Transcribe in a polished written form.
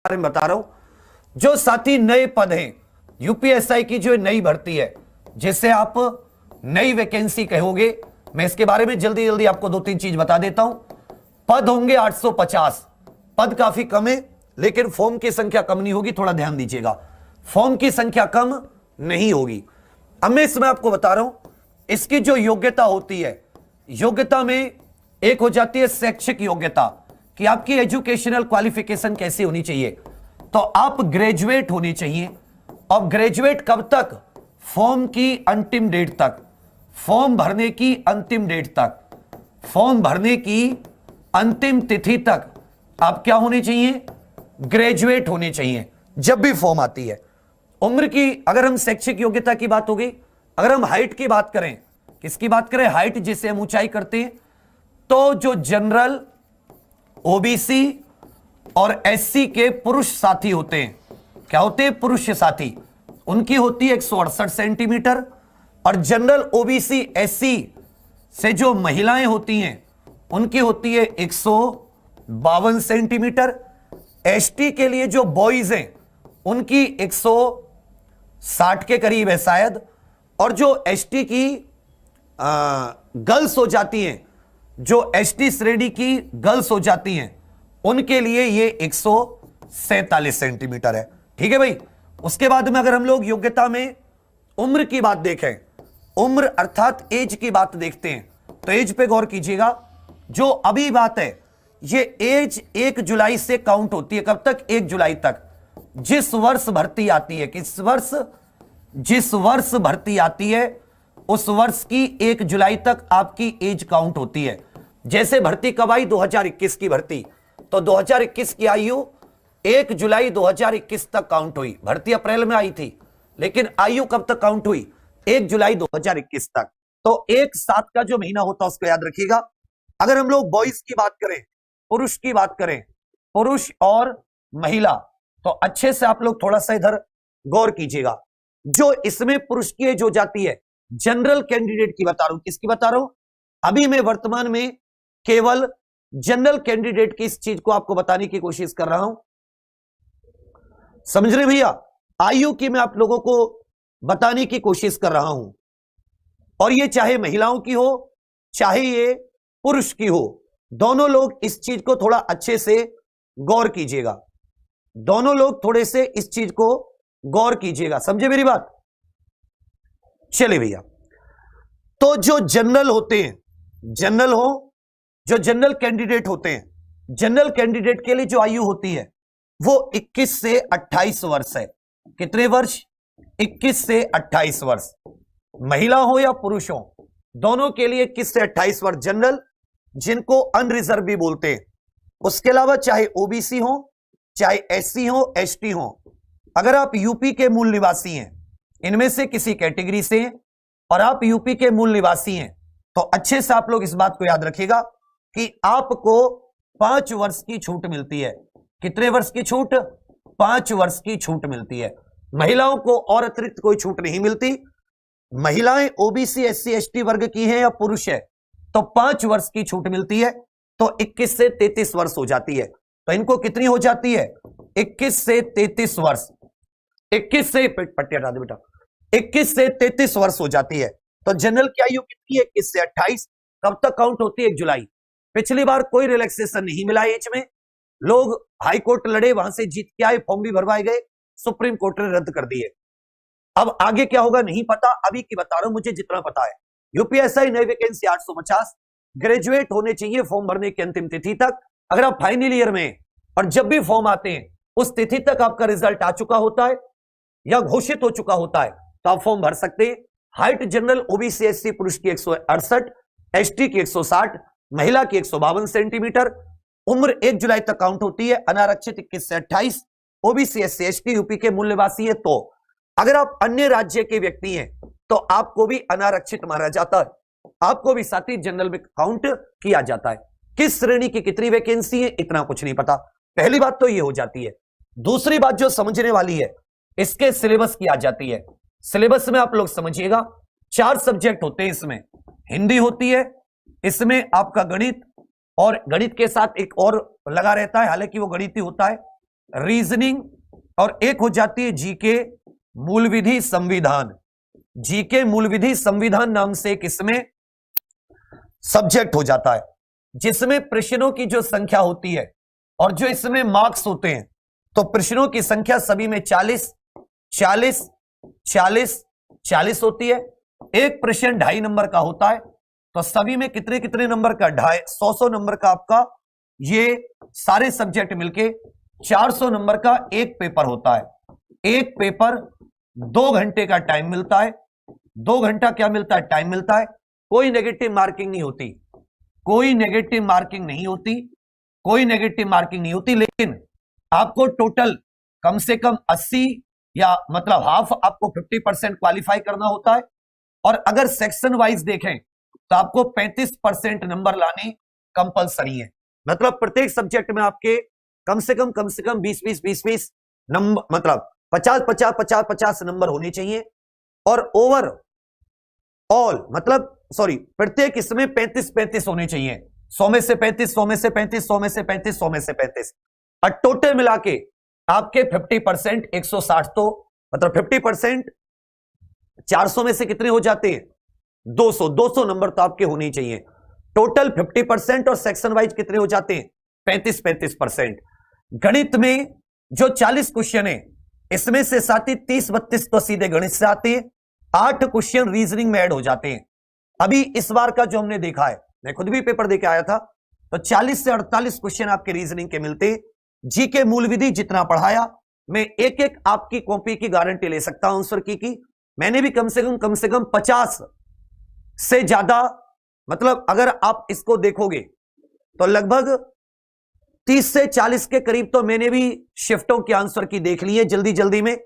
बारे में बता रहा हूं। जो साथी नए पद हैं, यूपीएसआई की जो नई भर्ती है, जिसे आप नई वैकेंसी कहोगे, मैं इसके बारे में जल्दी जल्दी आपको दो तीन चीज बता देता हूं। पद होंगे 850, पद काफी कम है, लेकिन फॉर्म की संख्या कम नहीं होगी, थोड़ा ध्यान दीजिएगा, फॉर्म की संख्या कम नहीं होगी। अब मैं इसमें आपको बता रहा हूं, इसकी जो योग्यता होती है, योग्यता में एक हो जाती है शैक्षिक योग्यता, कि आपकी एजुकेशनल क्वालिफिकेशन कैसी होनी चाहिए। तो आप ग्रेजुएट होनी चाहिए। अब ग्रेजुएट कब तक? फॉर्म की अंतिम डेट तक, फॉर्म भरने की अंतिम डेट तक, फॉर्म भरने की अंतिम तिथि तक आप क्या होने चाहिए? ग्रेजुएट होने चाहिए। जब भी फॉर्म आती है, उम्र की, अगर हम शैक्षिक योग्यता की बात होगी, अगर हम हाइट की बात करें, किसकी बात करें? हाइट, जिसे हम ऊंचाई करते हैं, तो जो जनरल, ओबीसी और एससी के पुरुष साथी होते हैं, क्या होते हैं? पुरुष साथी, उनकी होती है 168 सेंटीमीटर। और जनरल, ओबीसी, एससी से जो महिलाएं होती हैं, उनकी होती है 152 सेंटीमीटर। एसटी के लिए जो बॉयज हैं, उनकी 160 के करीब है शायद। और जो एसटी की गर्ल्स हो जाती हैं, जो एसटी श्रेणी की गर्ल्स हो जाती हैं, उनके लिए ये 147 सेंटीमीटर है। ठीक है भाई। उसके बाद में अगर हम लोग योग्यता में उम्र की बात देखें, उम्र अर्थात एज की बात देखते हैं, तो एज पे गौर कीजिएगा। जो अभी बात है, ये एज 1 जुलाई से काउंट होती है। कब तक? 1 जुलाई तक। जिस वर्ष भर्ती आती है, किस वर्ष? जिस वर्ष भर्ती आती है, उस वर्ष की 1 जुलाई तक आपकी एज काउंट होती है। जैसे भर्ती कब आई? 2021 की भर्ती, तो 2021 की आयु 1 जुलाई 2021 तक काउंट हुई। भर्ती अप्रैल में आई थी, लेकिन आयु कब तक काउंट हुई? 1 जुलाई 2021 तक। तो 1/7 का जो महीना होता है, उसको याद रखिएगा। अगर हम लोग बॉयज की बात करें, पुरुष की बात करें, पुरुष और महिला, तो अच्छे से आप लोग थोड़ा सा इधर गौर कीजिएगा। जो इसमें पुरुष की एज हो जाती है, जनरल कैंडिडेट की बता रहा हूं। किसकी बता रहा हूं? अभी मैं वर्तमान में केवल जनरल कैंडिडेट की इस चीज को आपको बताने की कोशिश कर रहा हूं। समझ रहे भैया? आयु की मैं आप लोगों को बताने की कोशिश कर रहा हूं, और ये चाहे महिलाओं की हो, चाहे ये पुरुष की हो, दोनों लोग इस चीज को थोड़ा अच्छे से गौर कीजिएगा। दोनों लोग थोड़े से इस चीज को गौर कीजिएगा। समझे मेरी बात? चले भैया, तो जो जनरल होते हैं, जनरल हो, जो जनरल कैंडिडेट होते हैं, जनरल कैंडिडेट के लिए जो आयु होती है, वो 21 से 28 वर्ष है। कितने वर्ष? 21 से 28 वर्ष। महिला हो या पुरुष हो, दोनों के लिए 21 से 28 वर्ष जनरल, जिनको अनरिजर्व भी बोलते हैं। उसके अलावा चाहे ओबीसी हो, चाहे एससी हो, एसटी हो, अगर आप यूपी के मूल निवासी हैं, इनमें से किसी कैटेगरी से हैं, और आप यूपी के मूल निवासी हैं, तो अच्छे से आप लोग इस बात को याद रखिएगा कि आपको 5 वर्ष की छूट मिलती है। कितने वर्ष की छूट? 5 वर्ष की छूट मिलती है। महिलाओं को और अतिरिक्त कोई छूट नहीं मिलती। महिलाएं ओबीसी, एससी, एसटी वर्ग की हैं या पुरुष है, तो 5 वर्ष की छूट मिलती है। तो 21 से 33 वर्ष हो जाती है। तो इनको कितनी हो जाती है? 21 से 33 वर्ष। 21 से पट्टी हटा दे बेटा, 21 से 33 वर्ष हो जाती है। तो जनरल की आयु कितनी है? 21 से 28। कब तक काउंट होती है? 1 जुलाई। पिछली बार कोई रिलैक्सेशन नहीं मिला एज में। लोग हाई कोर्ट लड़े, वहां से जीत के आए, फॉर्म भी भरवाए गए, सुप्रीम कोर्ट ने रद्द कर दिए। अब आगे क्या होगा नहीं पता, अभी की बता रहा हूं मुझे जितना पता है। यूपीएसआई नई वैकेंसी 850, ग्रेजुएट होने चाहिए फॉर्म भरने की अंतिम तिथि तक। अगर आप फाइनल ईयर में, और जब भी फॉर्म आते हैं, उस तिथि तक आपका रिजल्ट आ चुका होता है या घोषित हो चुका होता है, तो आप फॉर्म भर सकते हैं। हाइट जनरल, ओबीसी, एससी पुरुष की 168, एसटी की 160, महिला की 152 सेंटीमीटर। उम्र 1 जुलाई तक काउंट होती है। अनारक्षित 21 से 28, ओबीसी, एससी, एसटी यूपी के मूल निवासी है। तो अगर आप अन्य राज्य के व्यक्ति हैं, तो आपको भी अनारक्षित माना जाता है, आपको भी साथ ही जनरल में काउंट किया जाता है। किस श्रेणी की कितनी वैकेंसी है, इतना कुछ नहीं पता। पहली बात तो यह हो जाती है। दूसरी बात जो समझने वाली है, इसके सिलेबस की आ जाती है। सिलेबस में आप लोग समझिएगा, 4 सब्जेक्ट होते हैं इसमें। हिंदी होती है, इसमें आपका गणित, और गणित के साथ एक और लगा रहता है, हालांकि वो गणित ही होता है, रीजनिंग और एक हो जाती है जीके मूल विधि संविधान। जीके मूल विधि संविधान नाम से एक इसमें सब्जेक्ट हो जाता है, जिसमें प्रश्नों की जो संख्या होती है और जो इसमें मार्क्स होते हैं, तो प्रश्नों की संख्या सभी में 40 40 40 40 होती है। एक प्रश्न 2.5 नंबर का होता है, तो सभी में कितने कितने नंबर का 100 नंबर का आपका ये सारे सब्जेक्ट मिलके 400 नंबर का एक पेपर होता है। एक पेपर 2 घंटे का टाइम मिलता है। 2 घंटा क्या मिलता है? टाइम मिलता है। कोई नेगेटिव मार्किंग नहीं होती, कोई नेगेटिव मार्किंग नहीं होती, कोई नेगेटिव मार्किंग नहीं होती। लेकिन आपको टोटल कम से कम 80 या मतलब हाफ आपको 50% क्वालिफाई करना होता है। और अगर सेक्शन वाइज देखें तो आपको 35% नंबर लाने कंपलसरी है। मतलब प्रत्येक सब्जेक्ट में आपके कम से कम 20 नंबर, मतलब 50 नंबर होने चाहिए। और ओवर ऑल मतलब प्रत्येक इसमें 35 होने चाहिए। 100 में से 35, 100 में से 35, 100 में से 35, 100 में से 35, और टोटल मिला के आपके 50% 160, तो मतलब 50% 400 में से कितने हो जाते हैं? 200 नंबर तो आपके होने चाहिए। टोटल 50% और सेक्शन वाइज कितने हो जाते हैं? 35%। गणित में जो 40 क्वेश्चन है, इसमें से साथ ही 30-32 तो सीधे गणित से आते हैं, 8 क्वेश्चन रीजनिंग में ऐड हो जाते हैं। अभी इस बार का जो हमने देखा है, मैं खुद भी पेपर देके आया था, तो 40 से 48 क्वेश्चन आपके रीजनिंग के मिलते हैं। जीके मूल विधि जितना पढ़ाया, मैं एक एक आपकी कॉपी की गारंटी ले सकता हूं आंसर की मैंने भी कम से कम 50 से ज्यादा, मतलब अगर आप इसको देखोगे तो लगभग 30 से 40 के करीब तो मैंने भी शिफ्टों के आंसर की देख ली है जल्दी में।